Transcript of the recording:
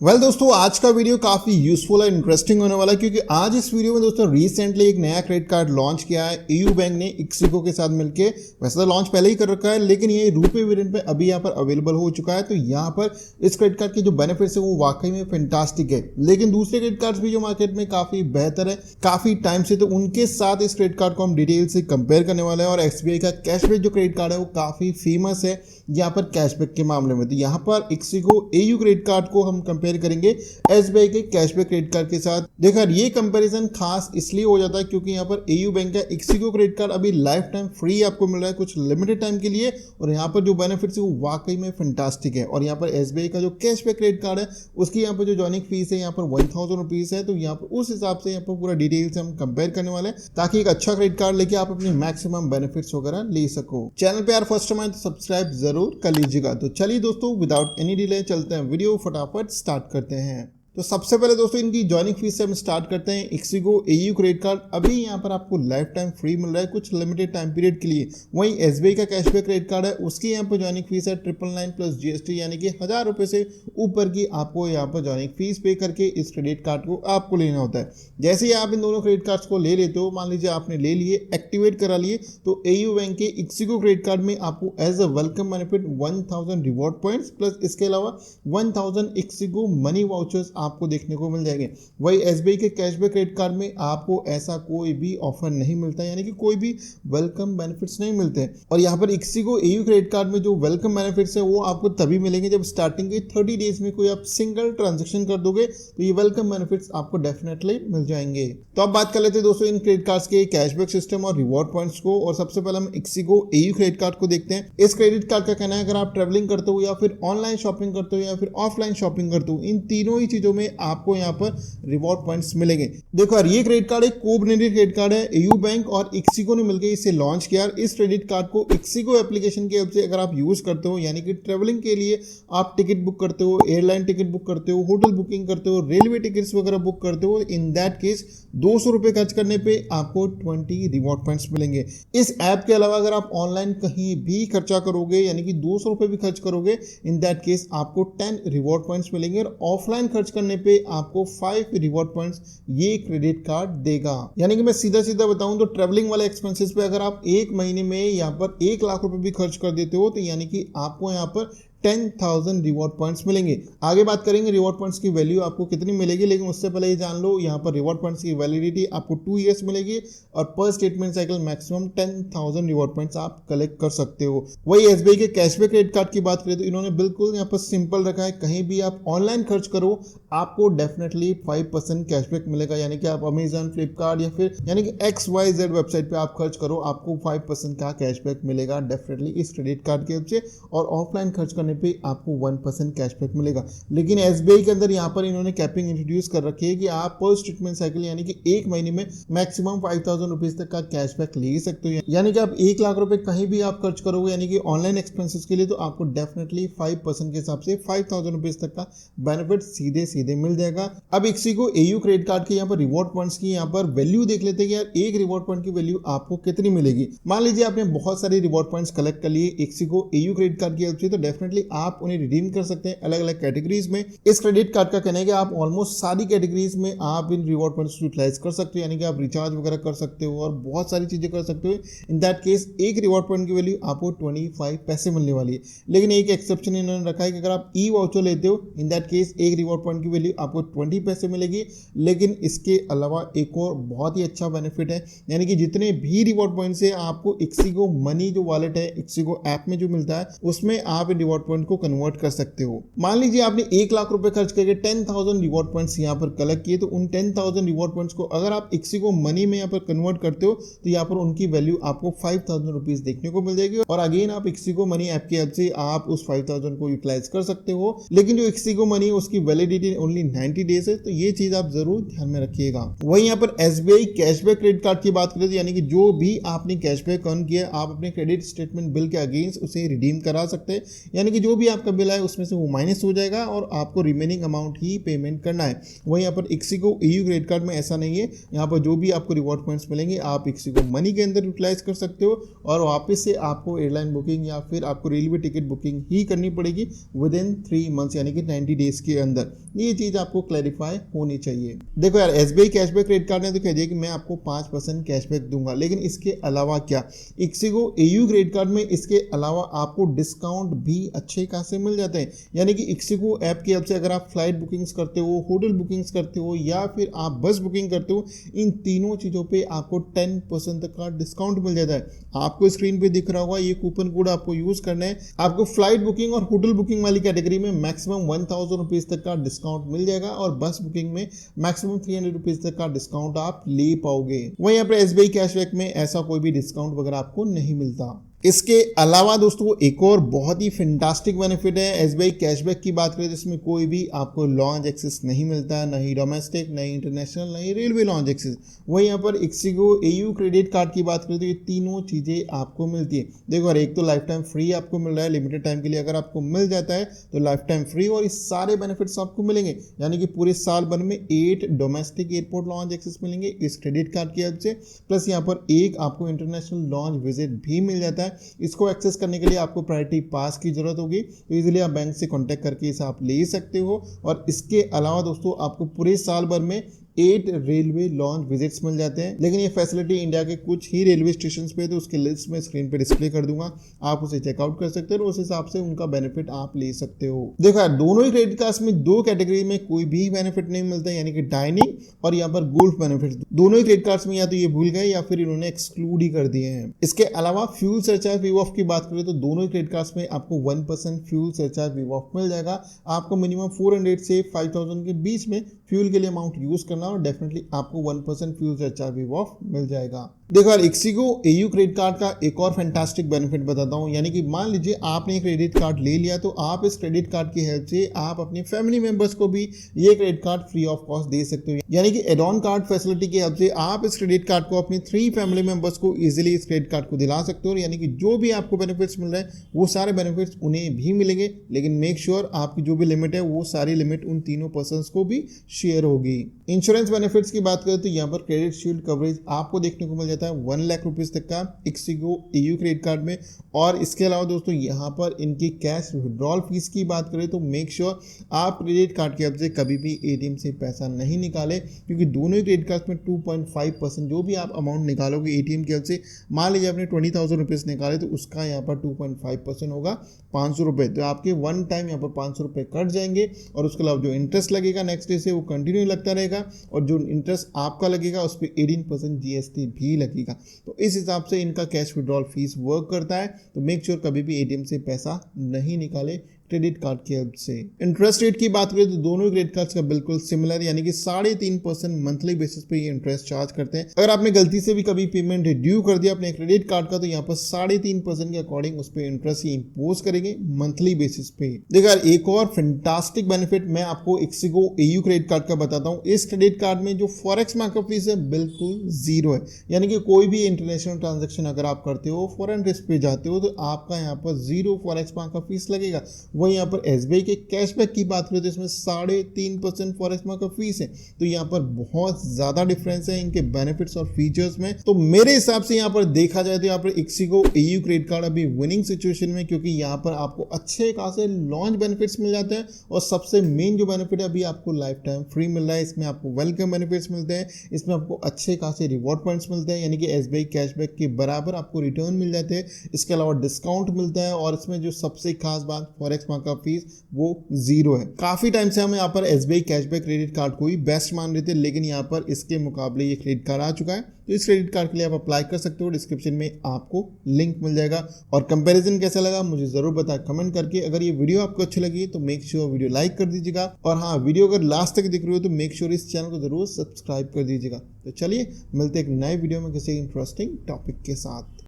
दोस्तों आज का वीडियो काफी यूजफुल और इंटरेस्टिंग होने वाला है क्योंकि आज इस वीडियो में दोस्तों रिसेंटली एक नया क्रेडिट कार्ड लॉन्च किया है एयू बैंक ने इक्सिको के साथ मिलके। वैसे तो लॉन्च पहले ही कर रखा है लेकिन ये रुपए वेरिएंट पे अभी यहाँ पर अवेलेबल हो चुका है। तो यहाँ पर इस क्रेडिट कार्ड के जो बेनिफिट्स है वो वाकई में फैंटास्टिक है, लेकिन दूसरे क्रेडिट कार्ड भी जो मार्केट में काफी बेहतर है काफी टाइम से, तो उनके साथ इस क्रेडिट कार्ड को हम डिटेल से कंपेयर करने वाले हैं। और एसबीआई का कैशबैक जो क्रेडिट कार्ड है वो काफी फेमस है यहाँ पर कैशबैक के मामले में। तो यहाँ पर इक्सिको एयू क्रेडिट कार्ड को हम कंपेयर करेंगे एसबीआई के कैशबैक क्रेडिट कार्ड के साथ। देखा ये कंपैरिजन खास इसलिए हो जाता है क्योंकि यहाँ पर एयू बैंक का इक्सिको क्रेडिट कार्ड अभी लाइफ टाइम फ्री आपको मिल रहा है कुछ लिमिटेड टाइम के लिए, और यहाँ पर जो बेनिफिट्स है वो वाकई में फैंटास्टिक है। और यहाँ पर एसबीआई का जो कैशबैक क्रेडिट कार्ड है उसकी यहाँ पर जो जॉइनिंग फीस है यहाँ पर 1000 रुपीज है। तो यहाँ पर उस हिसाब से यहाँ पर पूरा डिटेल से हम कंपेयर करने वाले हैं ताकि एक अच्छा क्रेडिट कार्ड लेके आप अपने मैक्सिमम बेनिफिट्स वगैरह ले सको। चैनल पे यार फर्स्ट टाइम आए तो सब्सक्राइब जरूर कर लीजिएगा। तो चलिए दोस्तों विदाउट एनी डिले चलते हैं, वीडियो फटाफट स्टार्ट करते हैं। तो सबसे पहले दोस्तों इनकी जॉइनिंग फीस से हम स्टार्ट करते हैं। इक्सिको एयू क्रेडिट कार्ड अभी यहाँ पर आपको लाइफ टाइम फ्री मिल रहा है कुछ लिमिटेड टाइम पीरियड के लिए। वहीं एसबीआई का कैशबैक क्रेडिट कार्ड है उसकी यहाँ पर जॉइनिंग फीस है 999 प्लस जीएसटी, यानी कि 1000 रुपये से ऊपर की आपको यहाँ पर जॉइनिंग फीस पे करके इस क्रेडिट कार्ड को आपको लेना होता है। जैसे ही आप इन दोनों क्रेडिट कार्ड्स को ले लेते हो, मान लीजिए आपने ले लिए एक्टिवेट करा लिए, तो एयू बैंक के इक्सिको क्रेडिट कार्ड में आपको as a welcome benefit 1000 reward points plus इसके अलावा 1000 इक्सिको मनी वाउचर्स आपको देखने को मिल जाएंगे। वही एसबीआई के कैशबैक क्रेडिट कार्ड में आपको ऐसा कोई भी ऑफर नहीं मिलता, यानी कि कोई भी वेलकम बेनिफिट्स नहीं मिलते हैं। और यहाँ पर इक्सिको एयू क्रेडिट कार्ड में जो वेलकम बेनिफिट्स है वो आपको तभी मिलेंगे जब स्टार्टिंग के 30 डेज में कोई आप सिंगल ट्रांजेक्शन कर दोगे तो ये वेलकम बेनिफिट्स आपको डेफिनेटली मिल जाएंगे। तो अब बात कर लेते हैं दोस्तों इन क्रेडिट कार्ड्स के कैशबैक सिस्टम और रिवॉर्ड पॉइंट्स को। और सबसे पहले हम इक्सिको एयू क्रेडिट कार्ड को देखते हैं। इस क्रेडिट कार्ड का कहना है अगर आप ट्रेवलिंग करते हो या फिर ऑनलाइन शॉपिंग करते हो या फिर ऑफलाइन शॉपिंग करते हो, इन तीनों ही चीजों में आपको यहाँ पर रिवॉर्ड पॉइंट्स मिलेंगे। देखो यार ये क्रेडिट कार्ड एक को-ब्रांडेड क्रेडिट कार्ड है, एयू बैंक और इक्सिको ने मिलकर इसे लॉन्च किया। इस क्रेडिट कार्ड को इक्सिको एप्लीकेशन की हेल्प से अगर आप यूज करते हो, यानी कि ट्रेवलिंग के लिए आप टिकट बुक करते हो, एयरलाइन टिकट बुक करते हो, होटल बुकिंग करते हो, रेलवे टिकट्स वगैरह बुक करते हो, इन दैट केस 200 रुपए खर्च करने पे आपको 20 रिवॉर्ड पॉइंट्स मिलेंगे। इस ऐप के अलावा अगर आप ऑनलाइन कहीं भी खर्चा करोगे, यानी कि 200 रुपए भी खर्च करोगे, इन दैट केस आपको 10 रिवॉर्ड पॉइंट्स मिलेंगे। और ऑफलाइन खर्च करने पे आपको 5 रिवॉर्ड पॉइंट्स ये क्रेडिट कार्ड देगा। यानी कि मैं सीधा सीधा बताऊं तो ट्रेवलिंग वाले एक्सपेंसेस पे अगर आप एक महीने में यहाँ पर 1 लाख रुपए भी खर्च कर देते हो तो यानी कि आपको यहाँ पर 10,000 रिवॉर्ड पॉइंट्स मिलेंगे। आगे बात करेंगे रिवॉर्ड पॉइंट्स की वैल्यू आपको कितनी मिलेगी, लेकिन उससे पहले ये जान लो यहाँ पर रिवॉर्ड पॉइंट्स की वैलिडिटी आपको 2 ईयर्स मिलेगी और पर statement cycle maximum 10,000 reward points आप कलेक्ट कर सकते हो। वही एसबीआई के कैशबैक क्रेडिट कार्ड की बात करें तो इन्होंने बिल्कुल यहाँ पर सिंपल रखा है, कहीं भी आप ऑनलाइन खर्च करो आपको डेफिनेटली 5% कैशबैक मिलेगा। यानी कि आप अमेजन, फ्लिपकार्ट या फिर यानी कि XYZ वेबसाइट पे आप खर्च करो आपको 5% का कैशबैक मिलेगा डेफिनेटली इस क्रेडिट कार्ड की हेल्प से। और ऑफलाइन खर्च करने पे आपको 1% कैशबैक मिलेगा। लेकिन एसबीआई के अंदर यहाँ पर इन्होंने कैपिंग इंट्रोड्यूस कर रखी है कि आप पर स्टेटमेंट साइकिल यानी कि एक महीने में मैक्सिमम 5000 रुपीज तक का कैशबैक ले सकते हो। यानी कि आप 1 लाख रुपए कहीं भी आप खर्च करोगे यानी कि ऑनलाइन एक्सपेंसेस के लिए तो आपको डेफिनेटली 5% के हिसाब से 5000 रुपीज तक का बेनिफिट सीधे सीधे मिल जाएगा। अब इक्सिको एयू क्रेडिट कार्ड के यहाँ पर रिवॉर्ड पॉइंट्स की यहाँ पर वैल्यू देख लेते हैं कि यार एक रिवॉर्ड पॉइंट की वैल्यू आपको कितनी मिलेगी। मान लीजिए आपने बहुत सारे रिवॉर्ड पॉइंट्स कलेक्ट कर लिए इक्सिको एयू क्रेडिट कार्ड की हेल्प से, तो डेफिनेटली आप उन्हें रिडीम कर सकते हैं अलग अलग कैटेगरीज में। इस क्रेडिट कार्ड का कहना है कि आप ऑलमोस्ट सारी कैटेगरीज में आप इन रिवॉर्ड पॉइंट्स यूटिलाइज कर सकते हो, यानी कि आप रिचार्ज वगैरह कर सकते हो और बहुत सारी चीजें कर सकते हो। इन दैट केस एक रिवॉर्ड पॉइंट की वैल्यू आपको 25 पैसे मिलने वाली है। लेकिन एक एक्सेप्शन इन्होंने रखा है कि अगर आप ई वाउचर लेते हो इन दैट केस एक रिवॉर्ड पॉइंट की वैल्यू आपको 20 पैसे मिलेगी। लेकिन इसके अलावा एक और बहुत ही अच्छा बेनिफिट है, यानी कि जितने भी रिवॉर्ड पॉइंट से आपको इक्सिको मनी जो वॉलेट है इक्सिको ऐप में जो मिलता है उसमें आप इन रिवॉर्ड पॉइंट को कन्वर्ट कर सकते हो। मान लीजिए आपने 1 लाख रुपए खर्च करके 10,000 रिवॉर्ड पॉइंट्स यहाँ पर कलेक्ट किए, तो उन 10,000 रिवॉर्ड पॉइंट्स को अगर आप इक्सिको मनी में यहाँ पर कन्वर्ट करते हो तो यहाँ पर उनकी वैल्यू आपको 5,000 रुपीज देखने को मिल जाएगी। और अगेन आप इक्सिको मनी ऐप की हेल्प से आप उस 5,000 को यूटिलाइज कर सकते हो। लेकिन जो इक्सिको मनी है उसकी वैलिडिटी ओनली 90 डेज है, तो ये चीज आप जरूर ध्यान में रखिएगा। वहीं यहाँ पर एसबीआई कैशबैक क्रेडिट कार्ड की बात करें तो यानी कि जो भी आपने कैशबैक अर्न किया आप अपने क्रेडिट स्टेटमेंट बिल के अगेंस्ट उसे रिडीम करा सकते हैं। यानी कि कि जो भी आपका बिल है उसमें से वो माइनस हो जाएगा और आपको रिमेनिंग अमाउंट ही पेमेंट करना है। वहीं यहाँ पर ixigo EU क्रेडिट कार्ड में ऐसा नहीं है। यहाँ पर जो भी आपको रिवॉर्ड पॉइंट्स मिलेंगे आप ixigo मनी के अंदर यूटिलाइज कर सकते हो और वापस से आपको एयरलाइन बुकिंग या फिर आपको रेलवे टिकट बुकिंग ही करनी पड़ेगी विद इन 3 मंथ्स यानी कि 90 डेज के अंदर। ये चीज़ आपको क्लैरिफाई होनी चाहिए। देखो यार, SBI कैशबैक क्रेडिट कार्ड ने तो कह दिया कि मैं आपको 5% कैशबैक दूंगा, लेकिन इसके अलावा क्या ixigo EU क्रेडिट कार्ड में इसके अलावा आपको डिस्काउंट भी अच्छे खासे मिल जाते हैं। यानी कि ixigo ऐप की हेल्प से अगर आप फ्लाइट बुकिंग्स करते हो, होटल बुकिंग्स करते हो या फिर आप बस बुकिंग करते हो, इन तीनों चीज़ों पे आपको 10% तक का डिस्काउंट मिल जाता है। आपको स्क्रीन पे दिख रहा होगा, ये कूपन कोड आपको यूज करना है। आपको फ्लाइट बुकिंग और होटल बुकिंग वाली कैटेगरी में मैक्सिमम 1000 रुपीज तक का डिस्काउंट मिल जाएगा और बस बुकिंग में मैक्सिमम 300 रुपीज तक का डिस्काउंट आप ले पाओगे। वहीं यहाँ पर SBI कैशबैक में ऐसा कोई भी डिस्काउंट वगैरह आपको नहीं मिलता। इसके अलावा दोस्तों एक और बहुत ही फैंटास्टिक बेनिफिट है SBI कैशबैक की बात करें, जिसमें कोई भी आपको लॉन्च एक्सेस नहीं मिलता, नहीं डोमेस्टिक, नहीं इंटरनेशनल, नहीं रेलवे लॉन्च एक्सेस। वहीं यहाँ पर ixigo EU क्रेडिट कार्ड की बात करें तो ये तीनों चीज़ें आपको मिलती है। देखो यार, एक तो लाइफ टाइम फ्री आपको मिल रहा है, लिमिटेड टाइम के लिए अगर आपको मिल जाता है तो लाइफ टाइम फ्री और इस सारे बेनिफिट्स आपको मिलेंगे। यानी कि पूरे साल भर में 8 डोमेस्टिक एयरपोर्ट लॉन्च एक्सेस मिलेंगे इस क्रेडिट कार्ड की हेल्प से, प्लस यहाँ पर एक आपको इंटरनेशनल लॉन्च विजिट भी मिल जाता है। इसको एक्सेस करने के लिए आपको प्रायोरिटी पास की जरूरत होगी, तो इजीली आप बैंक से कांटेक्ट करके इसे आप ले सकते हो। और इसके अलावा दोस्तों आपको पूरे साल भर में 8 रेलवे लॉन्च विजिट्स मिल जाते हैं। लेकिन ये फैसिलिटी इंडिया के कुछ ही रेलवे स्टेशन पे, तो उसकी लिस्ट में स्क्रीन पे डिस्प्ले कर दूंगा, आप उसे चेकआउट कर सकते हो और उस हिसाब से उनका बेनिफिट आप ले सकते हो। देखो यार, दोनों ही क्रेडिट कार्ड्स में 2 कैटेगरी में कोई भी बेनिफिट नहीं मिलता, यानी कि डाइनिंग और यहाँ पर गोल्फ बेनिफिट। दोनों ही क्रेडिट कार्ड्स में या तो ये भूल गए या फिर इन्होंने एक्सक्लूड ही कर दिए हैं। इसके अलावा फ्यूल सरचार्ज वेव ऑफ की बात करें तो दोनों ही क्रेडिट कार्ड्स में आपको 1% फ्यूल सरचार्ज वेव ऑफ मिल जाएगा। आपको मिनिमम 400 से 5000 के बीच में फ्यूल के लिए अमाउंट यूज करना और डेफिनेटली आपको 1% फ्यूल सरचार्ज वेव ऑफ मिल जाएगा। देखो यार, ixigo EU क्रेडिट कार्ड का एक और फैंटास्टिक बेनिफिट बताता हूँ। यानी कि मान लीजिए आपने क्रेडिट कार्ड ले लिया, तो आप इस क्रेडिट कार्ड की हेल्प से आप अपने फैमिली मेंबर्स को भी ये credit card free of cost दे सकते हो। यानी कि एड ऑन कार्ड फैसिलिटी की हेल्प से आप इस क्रेडिट कार्ड को अपने 3 फैमिली मेंबर्स को इजीली इस क्रेडिट कार्ड को दिला सकते हो। यानी कि जो भी आपको बेनिफिट्स मिल रहे हैं वो सारे बेनिफिट्स उन्हें भी मिलेंगे, लेकिन मेक श्योर आपकी जो भी लिमिट है वो सारी लिमिट उन तीनों पर्सनस को भी शेयर होगी। इंश्योरेंस बेनिफिट्स की बात करें तो यहाँ पर क्रेडिट शील्ड कवरेज आपको देखने को मिल जाता है 1 लाख रुपीज तक का ixigo EU क्रेडिट कार्ड में। और इसके अलावा दोस्तों यहाँ पर इनकी कैश विड्रॉल फीस की बात करें तो मेक श्योर आप क्रेडिट कार्ड की हेल्प से कभी भी ATM से पैसा नहीं निकालें, क्योंकि दोनों ही क्रेडिट कार्ड में 2.5% जो भी आप अमाउंट निकालोगे ATM की हेल्प से, मान लीजिए आपने 20,000 रुपीज़ निकाले तो उसका यहाँ पर 2.5% होगा 500 रुपये। तो आपके वन टाइम यहाँ पर 500 रुपये कट जाएंगे और उसके अलावा जो इंटरेस्ट लगेगा नेक्स्ट डे से वो कंटिन्यू लगता रहेगा और जो इंटरेस्ट आपका लगेगा उस पर 18% GST भी लगेगा। तो इस हिसाब से इनका कैश विड्रॉल फीस वर्क करता है। तो मेक श्योर कभी भी ATM से पैसा नहीं निकाले क्रेडिट कार्ड की हेल्प से। इंटरेस्ट रेट की बात करें तो दोनों क्रेडिट कार्ड्स का बिल्कुल सिमिलर, यानी कि 3.5% मंथली बेसिस पे ये इंटरेस्ट चार्ज करते हैं। अगर आपने गलती से भी कभी पेमेंट ड्यू कर दिया अपने क्रेडिट कार्ड का, तो यहाँ पर 3.5% के अकॉर्डिंग उस पर इंटरेस्ट इंपोज करेंगे मंथली बेसिस पे। देखो यार, एक और फैंटास्टिक बेनिफिट मैं आपको ixigo EU क्रेडिट कार्ड का बताता हूँ। इस क्रेडिट कार्ड में जो फॉरेक्स मार्कअप फीस है बिल्कुल 0 है। यानी कि कोई भी इंटरनेशनल ट्रांजेक्शन अगर आप करते हो, फॉरेन ट्रिप पे जाते हो, तो आपका यहाँ पर 0 फॉरेक्स मार्कअप फीस लगेगा। वहीं यहाँ पर SBI के कैशबैक की बात करें तो इसमें 3.5% फॉरेक्स मार्कअप फीस है। तो यहाँ पर बहुत ज्यादा डिफरेंस है इनके बेनिफिट्स और फीचर्स में। तो मेरे हिसाब से यहाँ पर देखा जाए तो यहाँ पर ixigo EU क्रेडिट कार्ड अभी विनिंग सिचुएशन में, क्योंकि यहाँ पर आपको अच्छे खासे लॉन्च बेनिफिट्स मिल जाते हैं और सबसे मेन जो बेनिफिट है अभी आपको लाइफ टाइम फ्री मिल रहा है। इसमें आपको वेलकम बेनिफिट्स मिलते हैं, इसमें आपको अच्छे खासे रिवॉर्ड पॉइंट्स मिलते हैं, यानी कि SBI कैशबैक के बराबर आपको रिटर्न मिल जाते हैं। इसके अलावा डिस्काउंट मिलता है और इसमें जो सबसे खास बात फॉरेक्स मार्कअप फीस वो 0 है। काफी टाइम से हम यहाँ पर SBI कैशबैक क्रेडिट कार्ड को ही बेस्ट मान रहे थे, लेकिन यहाँ पर इसके मुकाबले ये क्रेडिट कार्ड आ चुका है। तो इस क्रेडिट कार्ड के लिए आप अप्लाई कर सकते हो, डिस्क्रिप्शन में आपको लिंक मिल जाएगा। और कंपैरिजन कैसा लगा मुझे जरूर बताएं कमेंट करके। अगर ये वीडियो आपको अच्छी लगी तो मेक श्योर वीडियो लाइक कर दीजिएगा, और हाँ, वीडियो अगर लास्ट तक दिख रही हो तो मेक श्योर इस चैनल को जरूर सब्सक्राइब कर दीजिएगा। तो चलिए मिलते एक नए वीडियो में किसी इंटरेस्टिंग टॉपिक के साथ।